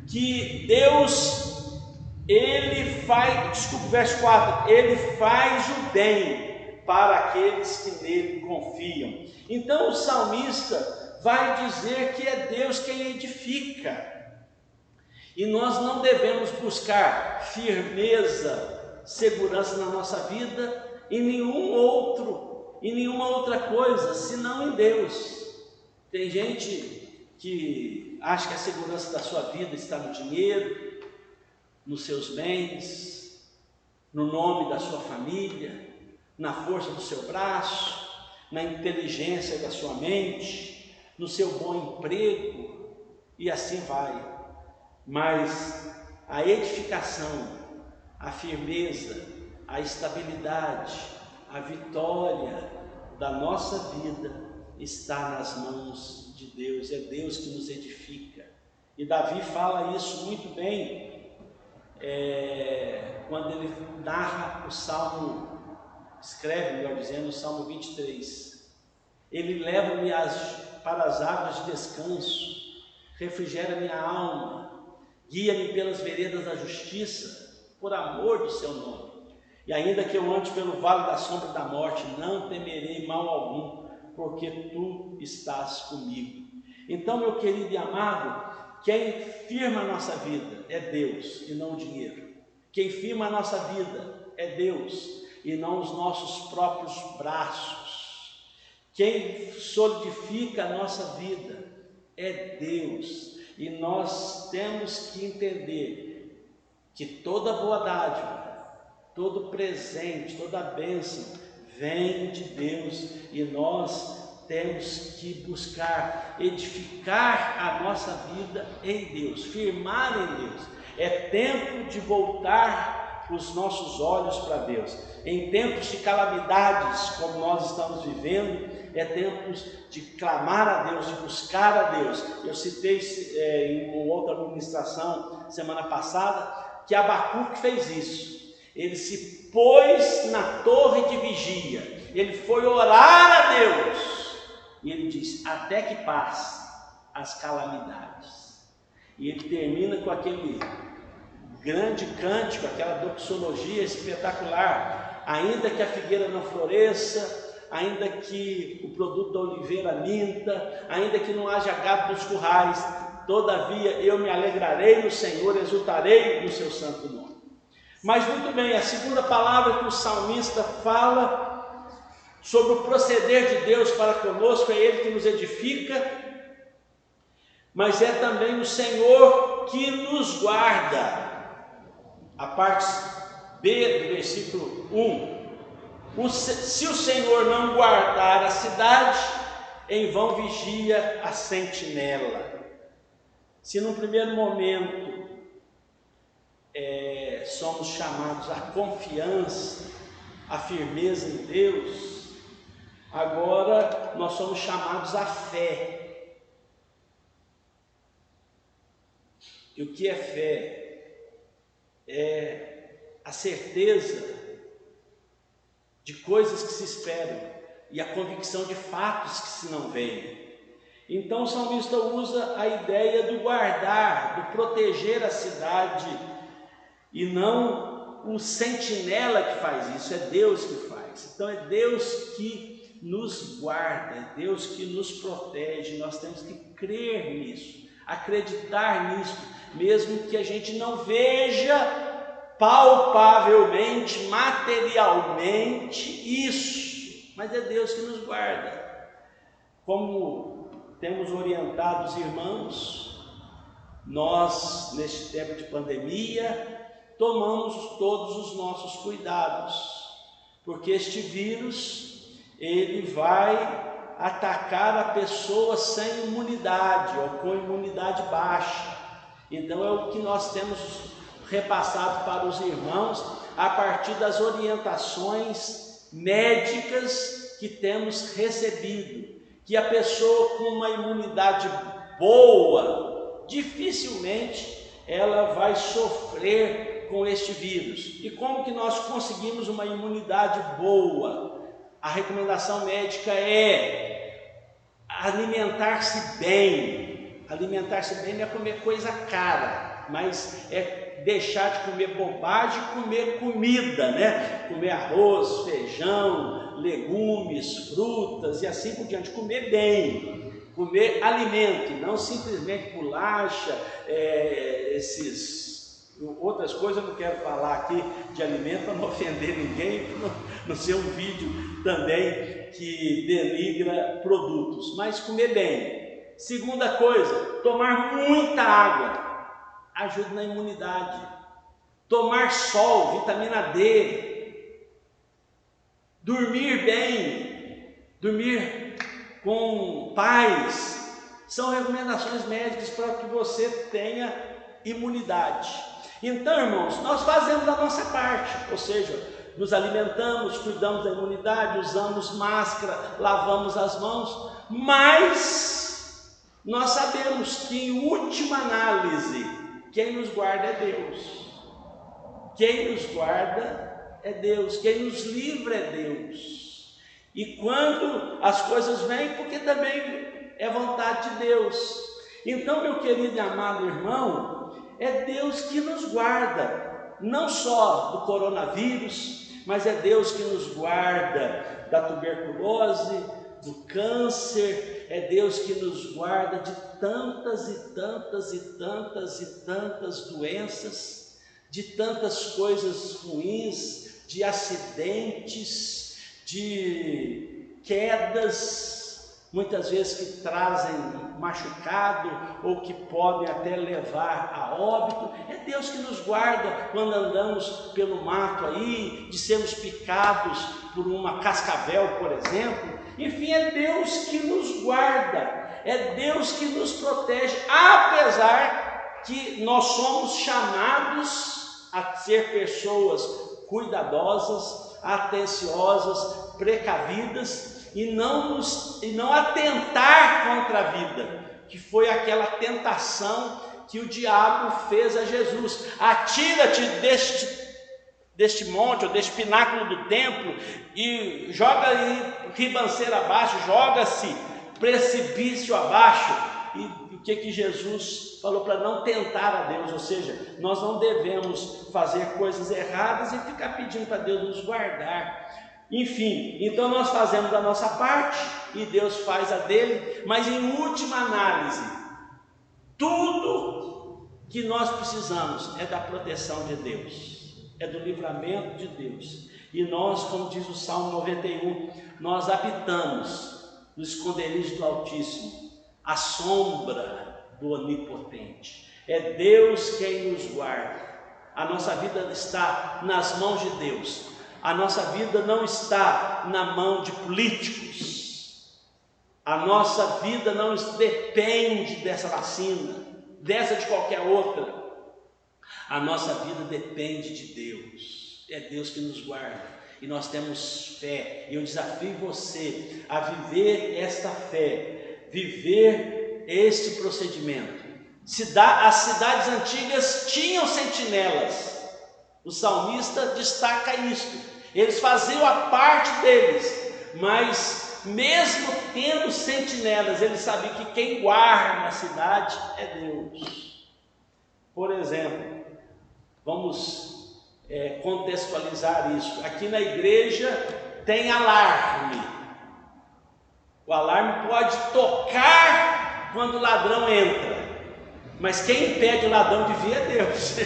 que Deus, verso 4, ele faz o bem para aqueles que nele confiam. Então o salmista vai dizer que é Deus quem edifica, e nós não devemos buscar firmeza, segurança na nossa vida em nenhuma outra coisa senão em Deus. Tem gente que acha que a segurança da sua vida está no dinheiro, nos seus bens, no nome da sua família, na força do seu braço, na inteligência da sua mente, no seu bom emprego, e assim vai. Mas a edificação, a firmeza, a estabilidade, a vitória da nossa vida está nas mãos de Deus. É Deus que nos edifica. E Davi fala isso muito bem quando ele narra o Salmo, escreve, melhor dizendo, o Salmo 23. Ele leva-me para as águas de descanso, refrigera minha alma, guia-me pelas veredas da justiça, por amor do seu nome. E ainda que eu ande pelo vale da sombra da morte, não temerei mal algum, porque tu estás comigo. Então, meu querido e amado, Quem firma a nossa vida é Deus e não o dinheiro. Quem firma a nossa vida é Deus e não os nossos próprios braços. Quem solidifica a nossa vida é Deus. E nós temos que entender que toda boa dádiva, todo presente, toda bênção vem de Deus e nós temos que buscar edificar a nossa vida em Deus, firmar em Deus. É tempo de voltar os nossos olhos para Deus. Em tempos de calamidades, como nós estamos vivendo, é tempo de clamar a Deus, de buscar a Deus. Eu citei em uma outra ministração semana passada que Abacuque fez isso. Ele se pôs na torre de vigia, ele foi orar a Deus. E ele diz, até que passe as calamidades. E ele termina com aquele grande cântico, aquela doxologia espetacular. Ainda que a figueira não floresça, ainda que o produto da oliveira minta, ainda que não haja gado nos currais, todavia eu me alegrarei no Senhor, exultarei no seu santo nome. Mas muito bem, a segunda palavra que o salmista fala sobre o proceder de Deus para conosco, é Ele que nos edifica, mas é também o Senhor que nos guarda. A parte B do versículo 1. Se o Senhor não guardar a cidade, em vão vigia a sentinela. Se num primeiro momento somos chamados à confiança, à firmeza em Deus, agora nós somos chamados à fé. E o que é fé? É a certeza de coisas que se esperam e a convicção de fatos que se não veem. Então o salmista usa a ideia do guardar, do proteger a cidade, e não o sentinela que faz isso, é Deus que faz. Então é Deus que nos guarda, é Deus que nos protege. Nós temos que crer nisso, acreditar nisso, mesmo que a gente não veja palpavelmente, materialmente isso, mas é Deus que nos guarda. Como temos orientado os irmãos, nós neste tempo de pandemia tomamos todos os nossos cuidados, porque este vírus ele vai atacar a pessoa sem imunidade ou com imunidade baixa. Então é o que nós temos repassado para os irmãos a partir das orientações médicas que temos recebido, que a pessoa com uma imunidade boa, dificilmente ela vai sofrer com este vírus. E como que nós conseguimos uma imunidade boa? A recomendação médica é alimentar-se bem. Alimentar-se bem não é comer coisa cara, mas é deixar de comer bobagem e comer comida, né? Comer arroz, feijão, legumes, frutas e assim por diante. Comer bem, comer alimento, não simplesmente bolacha, outras coisas. Eu não quero falar aqui de alimento para não ofender ninguém, não ser um vídeo também que denigra produtos, mas comer bem. Segunda coisa, tomar muita água ajuda na imunidade. Tomar sol, vitamina D, dormir bem, dormir com paz, são recomendações médicas para que você tenha imunidade. Então, irmãos, nós fazemos a nossa parte, ou seja, nos alimentamos, cuidamos da imunidade, usamos máscara, lavamos as mãos, mas nós sabemos que em última análise, quem nos guarda é Deus. Quem nos guarda é Deus, quem nos livra é Deus. E quando as coisas vêm, porque também é vontade de Deus. Então, meu querido e amado irmão, é Deus que nos guarda, não só do coronavírus, mas é Deus que nos guarda da tuberculose, do câncer, é Deus que nos guarda de tantas e tantas e tantas e tantas doenças, de tantas coisas ruins, de acidentes, de quedas, muitas vezes que trazem machucado ou que podem até levar a óbito. É Deus que nos guarda quando andamos pelo mato aí, de sermos picados por uma cascavel, por exemplo. Enfim, é Deus que nos guarda, é Deus que nos protege, apesar que nós somos chamados a ser pessoas cuidadosas, atenciosas, precavidas e não atentar contra a vida, que foi aquela tentação que o diabo fez a Jesus. Atira-te deste monte ou deste pináculo do templo e joga aí ribanceira abaixo, joga-se precipício abaixo. E o que Jesus falou? Para não tentar a Deus, ou seja, nós não devemos fazer coisas erradas e ficar pedindo para Deus nos guardar. Enfim, então nós fazemos a nossa parte e Deus faz a dele, mas em última análise, tudo que nós precisamos é da proteção de Deus, é do livramento de Deus. E nós, como diz o Salmo 91, nós habitamos no esconderijo do Altíssimo, à sombra do Onipotente. É Deus quem nos guarda. A nossa vida está nas mãos de Deus. A nossa vida não está na mão de políticos. A nossa vida não depende dessa vacina, dessa de qualquer outra. A nossa vida depende de Deus. É Deus que nos guarda. E nós temos fé. E eu desafio você a viver esta fé, viver este procedimento. As cidades antigas tinham sentinelas. O salmista destaca isto. Eles faziam a parte deles, mas mesmo tendo sentinelas, eles sabiam que quem guarda a cidade é Deus. Por exemplo, vamos contextualizar isso. Aqui na igreja tem alarme. O alarme pode tocar quando o ladrão entra, mas quem impede o ladrão de vir é Deus.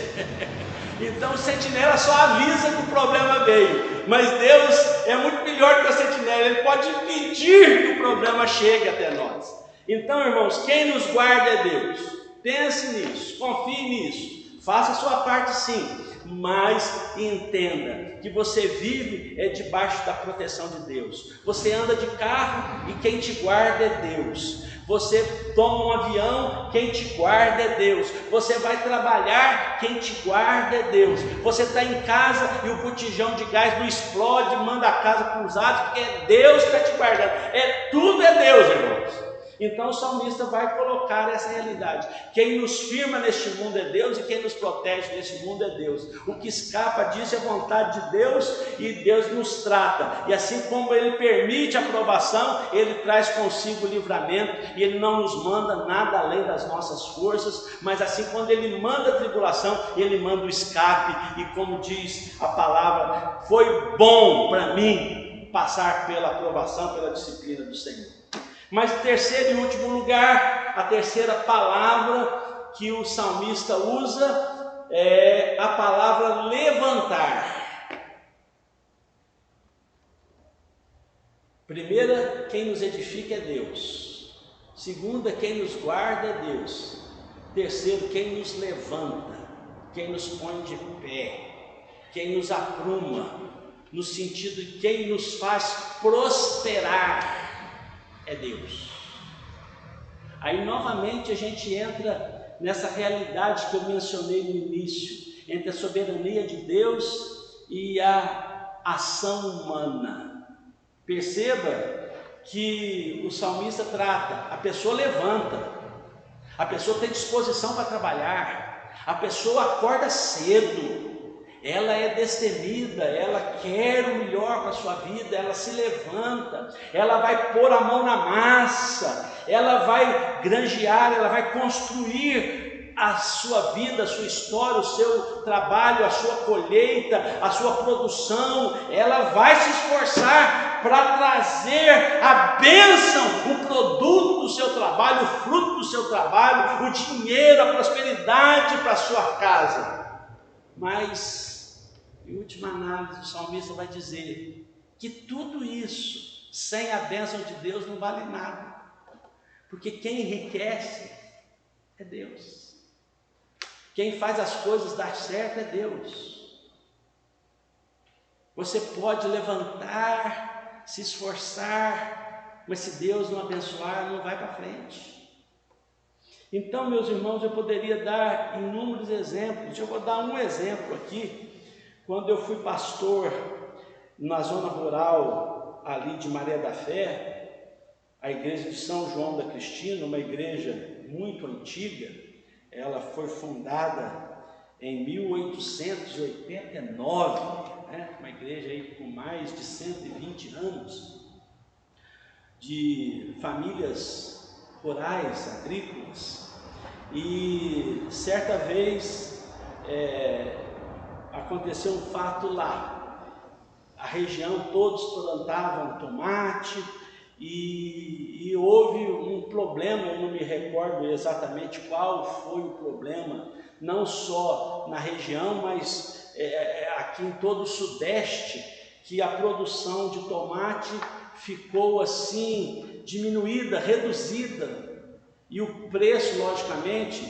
Então o sentinela só avisa que o problema veio, mas Deus é muito melhor que o sentinela, ele pode impedir que o problema chegue até nós. Então, irmãos, quem nos guarda é Deus. Pense nisso, confie nisso, faça a sua parte sim, mas entenda que você vive debaixo da proteção de Deus. Você anda de carro e quem te guarda é Deus. Você toma um avião, quem te guarda é Deus. Você vai trabalhar, quem te guarda é Deus. Você está em casa e o botijão de gás não explode, manda a casa para os ares, porque é Deus que está te guardando. Tudo é Deus, irmãos. Então o salmista vai colocar essa realidade. Quem nos firma neste mundo é Deus e quem nos protege neste mundo é Deus. O que escapa disso é a vontade de Deus e Deus nos trata. E assim como Ele permite a provação, Ele traz consigo o livramento e Ele não nos manda nada além das nossas forças, mas assim quando Ele manda a tribulação, Ele manda o escape. E como diz a palavra, foi bom para mim passar pela aprovação, pela disciplina do Senhor. Mas terceiro e último lugar, a terceira palavra que o salmista usa é a palavra levantar. Primeira, quem nos edifica é Deus. Segunda, quem nos guarda é Deus. Terceiro, quem nos levanta, quem nos põe de pé, quem nos apruma, no sentido de quem nos faz prosperar. É Deus. Aí novamente a gente entra nessa realidade que eu mencionei no início, entre a soberania de Deus e a ação humana. Perceba que o salmista trata, a pessoa levanta, a pessoa tem disposição para trabalhar, a pessoa acorda cedo, ela é destemida, ela quer o melhor para a sua vida, ela se levanta, ela vai pôr a mão na massa, ela vai granjear, ela vai construir a sua vida, a sua história, o seu trabalho, a sua colheita, a sua produção, ela vai se esforçar para trazer a bênção, o produto do seu trabalho, o fruto do seu trabalho, o dinheiro, a prosperidade para a sua casa. Mas, em última análise, o salmista vai dizer que tudo isso, sem a bênção de Deus, não vale nada. Porque quem enriquece é Deus. Quem faz as coisas dar certo é Deus. Você pode levantar, se esforçar, mas se Deus não abençoar, não vai para frente. Então, meus irmãos, eu poderia dar inúmeros exemplos. Eu vou dar um exemplo aqui. Quando eu fui pastor na zona rural ali de Maré da Fé, a igreja de São João da Cristina, uma igreja muito antiga, ela foi fundada em 1889, uma igreja aí com mais de 120 anos, de famílias rurais, agrícolas. E certa vez aconteceu um fato lá. A região, todos plantavam tomate, e houve um problema, eu não me recordo exatamente qual foi o problema, não só na região, mas aqui em todo o Sudeste, que a produção de tomate ficou assim, diminuída, reduzida, e o preço, logicamente,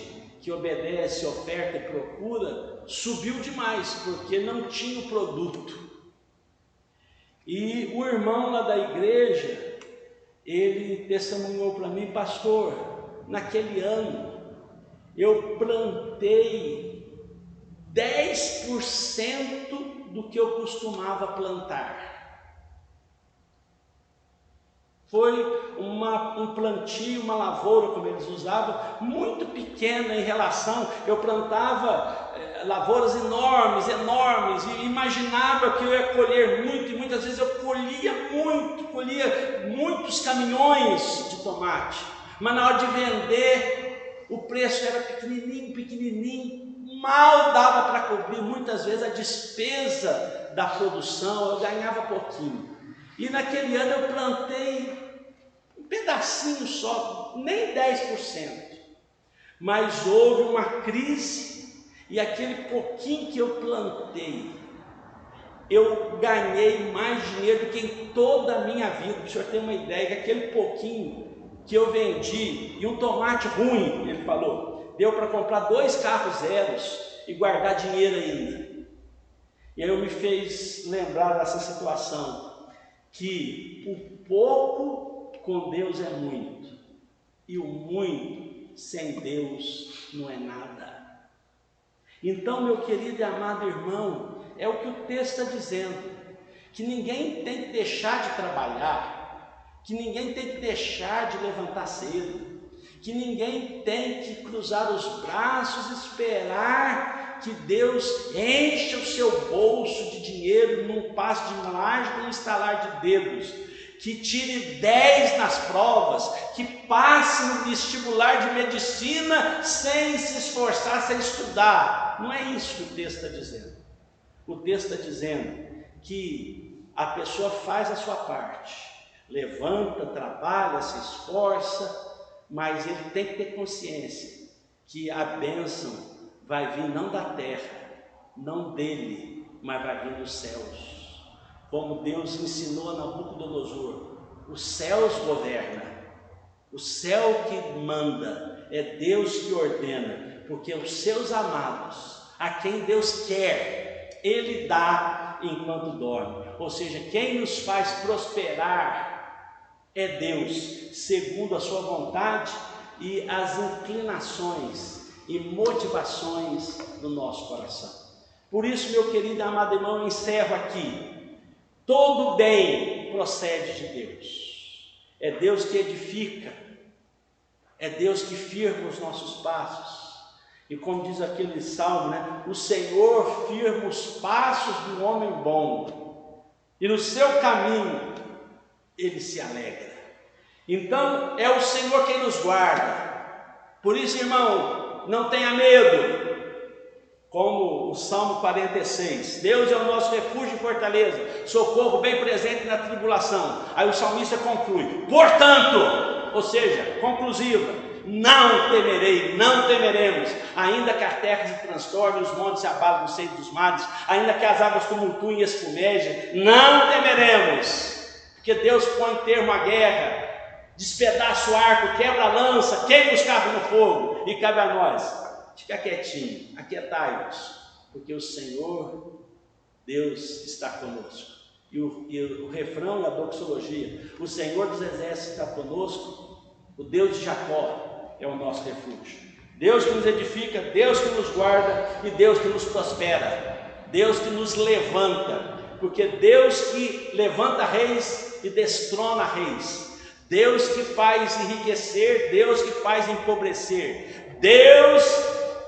que obedece oferta e procura, subiu demais, porque não tinha o produto. E o irmão lá da igreja, ele testemunhou para mim: pastor, naquele ano eu plantei 10% do que eu costumava plantar. Foi um plantio, uma lavoura, como eles usavam, muito pequena em relação. Eu plantava lavouras enormes, e imaginava que eu ia colher muito, e muitas vezes eu colhia muitos caminhões de tomate, mas na hora de vender, o preço era pequenininho, mal dava para cobrir muitas vezes a despesa da produção, eu ganhava pouquinho. E naquele ano eu plantei um pedacinho só, nem 10%. Mas houve uma crise e aquele pouquinho que eu plantei, eu ganhei mais dinheiro do que em toda a minha vida. Para o senhor ter uma ideia, que aquele pouquinho que eu vendi, e um tomate ruim, ele falou, deu para comprar 2 carros zeros e guardar dinheiro ainda. E aí eu me fez lembrar dessa situação, que o pouco com Deus é muito, e o muito sem Deus não é nada. Então, meu querido e amado irmão, é o que o texto está dizendo, que ninguém tem que deixar de trabalhar, que ninguém tem que deixar de levantar cedo, que ninguém tem que cruzar os braços e esperar que Deus encha o seu bolso de dinheiro num passo de mágica, num estalar de dedos, que tire 10 nas provas, que passe no vestibular de medicina sem se esforçar, sem estudar. Não é isso que o texto está dizendo. O texto está dizendo que a pessoa faz a sua parte, levanta, trabalha, se esforça, mas ele tem que ter consciência que a bênção vai vir não da terra, não dele, mas vai vir dos céus. Como Deus ensinou a Nabucodonosor, os céus governam, o céu que manda, é Deus que ordena, porque os seus amados, a quem Deus quer, Ele dá enquanto dorme. Ou seja, quem nos faz prosperar é Deus, segundo a sua vontade e as inclinações e motivações do nosso coração. Por isso, meu querido e amado irmão, eu encerro aqui. Todo bem procede de Deus. É Deus que edifica, é Deus que firma os nossos passos. E como diz aquele salmo, o Senhor firma os passos do homem bom, e no seu caminho ele se alegra. Então é o Senhor quem nos guarda. Por isso, irmão, não tenha medo. Como o Salmo 46, Deus é o nosso refúgio e fortaleza, socorro bem presente na tribulação. Aí o salmista conclui, portanto, ou seja, conclusiva, não temerei, não temeremos, ainda que a terra se transtorne, os montes se abalem no seio dos mares, ainda que as águas tumultuem e espumejem, não temeremos, porque Deus põe termo à guerra, despedaça o arco, quebra a lança, queima os carros no fogo, e cabe a nós ficar quietinho, aquietai-vos, porque o Senhor, Deus está conosco. E o refrão e a doxologia, o Senhor dos exércitos está conosco, o Deus de Jacó é o nosso refúgio. Deus que nos edifica, Deus que nos guarda e Deus que nos prospera, Deus que nos levanta, porque Deus que levanta reis e destrona reis, Deus que faz enriquecer, Deus que faz empobrecer, Deus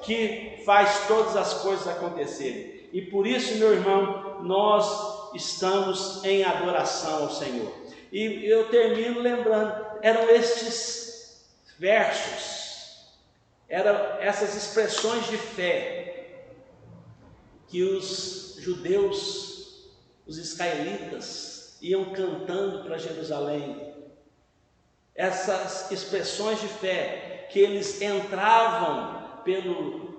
que faz todas as coisas acontecerem. E por isso, meu irmão, nós estamos em adoração ao Senhor. E eu termino lembrando, eram estes versos, eram essas expressões de fé que os judeus, os israelitas, iam cantando para Jerusalém. Essas expressões de fé que eles entravam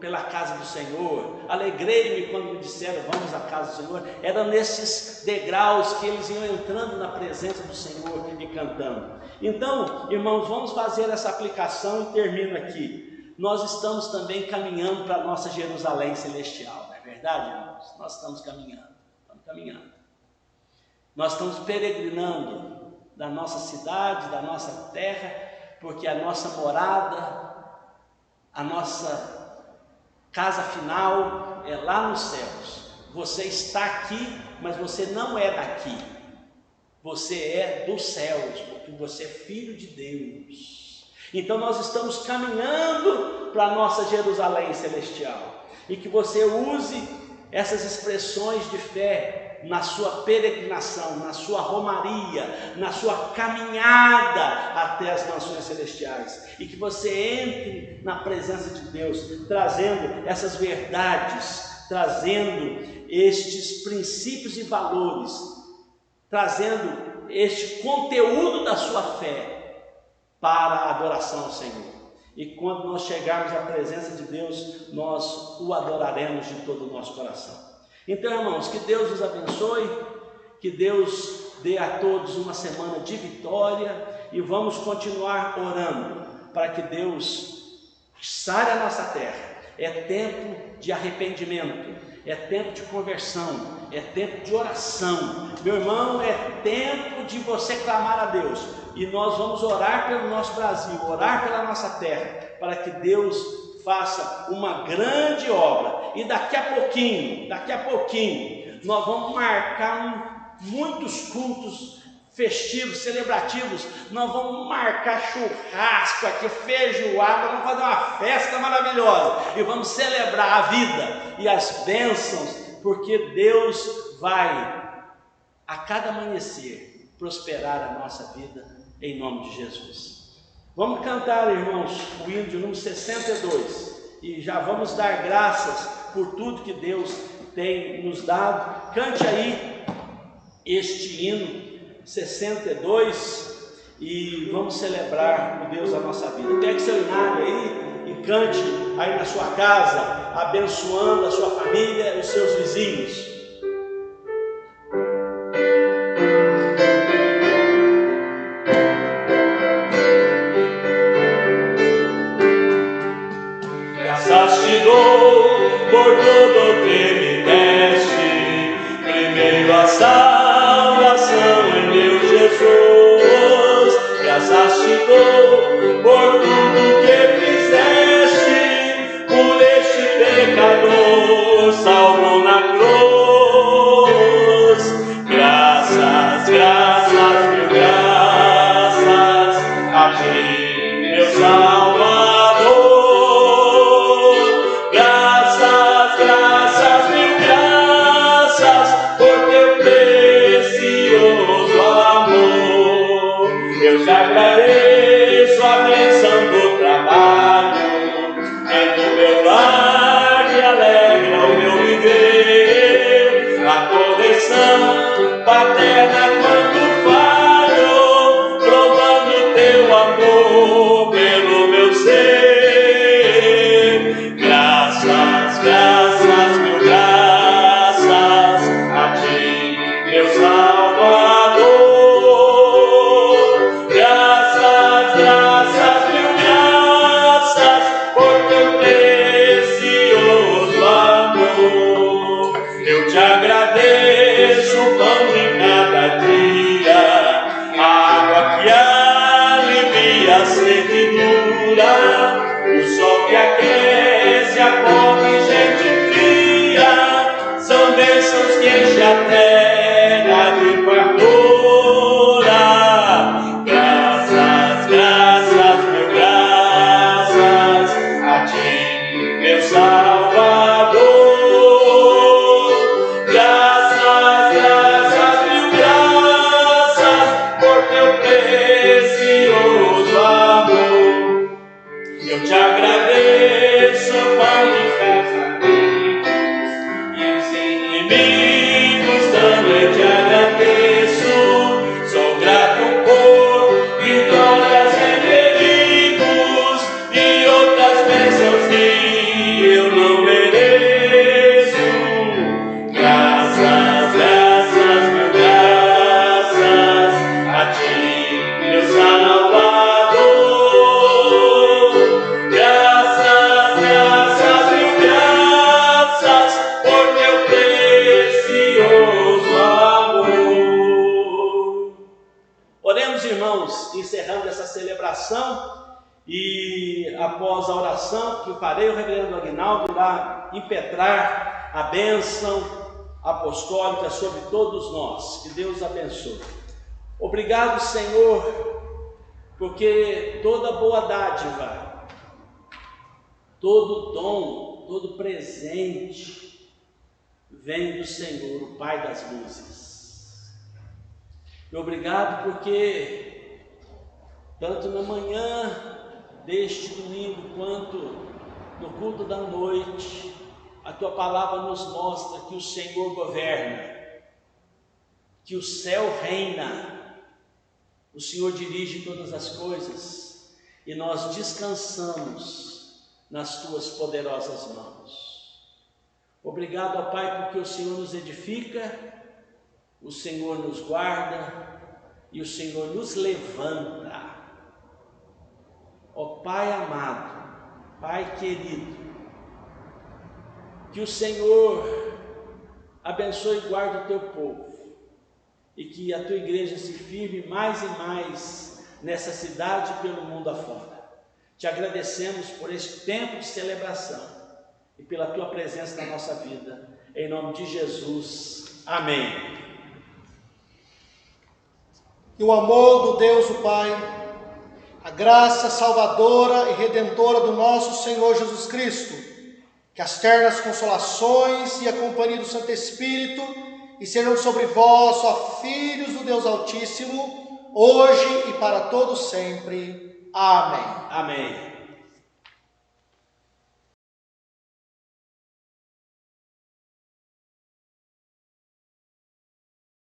pela casa do Senhor, alegrei-me quando me disseram vamos à casa do Senhor, eram nesses degraus que eles iam entrando na presença do Senhor e cantando. Então, irmãos, vamos fazer essa aplicação e termino aqui. Nós estamos também caminhando para a nossa Jerusalém celestial, não é verdade, irmãos? Nós estamos caminhando. Nós estamos peregrinando da nossa cidade, da nossa terra, porque a nossa morada, a nossa casa final é lá nos céus. Você está aqui, mas você não é daqui. Você é dos céus, porque você é filho de Deus. Então nós estamos caminhando para a nossa Jerusalém celestial. E que você use essas expressões de fé na sua peregrinação, na sua romaria, na sua caminhada até as nações celestiais, e que você entre na presença de Deus, trazendo essas verdades, trazendo estes princípios e valores, trazendo este conteúdo da sua fé para a adoração ao Senhor. E quando nós chegarmos à presença de Deus, nós o adoraremos de todo o nosso coração. Então, irmãos, que Deus nos abençoe, que Deus dê a todos uma semana de vitória e vamos continuar orando para que Deus sare a nossa terra. É tempo de arrependimento, é tempo de conversão, é tempo de oração. Meu irmão, é tempo de você clamar a Deus. E nós vamos orar pelo nosso Brasil, orar pela nossa terra, para que Deus faça uma grande obra. E daqui a pouquinho, nós vamos marcar muitos cultos festivos, celebrativos. Nós vamos marcar churrasco aqui, feijoada, vamos fazer uma festa maravilhosa. E vamos celebrar a vida e as bênçãos, porque Deus vai, a cada amanhecer, prosperar a nossa vida, em nome de Jesus. Vamos cantar, irmãos, o hino de número 62, e já vamos dar graças por tudo que Deus tem nos dado. Cante aí este hino 62 e vamos celebrar o Deus da nossa vida. Pegue seu inário aí e cante aí na sua casa, abençoando a sua família e os seus vizinhos. Por tudo que me deste, primeiro a salvação em meu Jesus. Graças te dou por tudo que fizeste, por este pecador salvo na cruz. Graças, graças, mil graças a ti, meu Salvador. Eu te agradeço a bênção do atenção paterna quando falo, provando teu amor pelo meu ser. Graças, graças, mil graças a ti, meu Salvador. Graças, graças, mil graças por teu precioso amor. Eu te agradeço o pão de cada dia, a água que alivia a sede dura, o sol que aquece a pobre gente fria. São bênçãos que enchem a terra de fartura. Graças, graças, mil graças a ti, meu Salvador. Graças, graças, mil graças por teu precioso amor. Eu te agradeço, pão de festa, e os inimigos também te agradeço. Sou grato por vitórias em perigos e outras bênçãos que eu não mereço. Graças, graças, mil graças a ti, meu Salvador. Graças, graças, mil graças por teu precioso amor. Oremos, irmãos, encerrando essa celebração, e após a oração que eu farei, o reverendo Aguinaldo irá impetrar a bênção apostólica sobre todos nós. Que Deus abençoe. Obrigado, Senhor, porque toda boa dádiva, todo dom, todo presente vem do Senhor, o Pai das luzes. E obrigado porque tanto na manhã deste domingo quanto no culto da noite, a tua palavra nos mostra que o Senhor governa, que o céu reina, o Senhor dirige todas as coisas e nós descansamos nas tuas poderosas mãos. Obrigado, ó Pai, porque o Senhor nos edifica, o Senhor nos guarda e o Senhor nos levanta. Ó Pai amado, Pai querido, que o Senhor abençoe e guarde o teu povo e que a tua igreja se firme mais e mais nessa cidade e pelo mundo afora. Te agradecemos por este tempo de celebração e pela tua presença na nossa vida, em nome de Jesus, amém. E o amor do Deus o Pai, a graça salvadora e redentora do nosso Senhor Jesus Cristo, que as ternas consolações e a companhia do Santo Espírito estejam sobre vós, ó filhos do Deus Altíssimo, hoje e para todos sempre. Amém. Amém.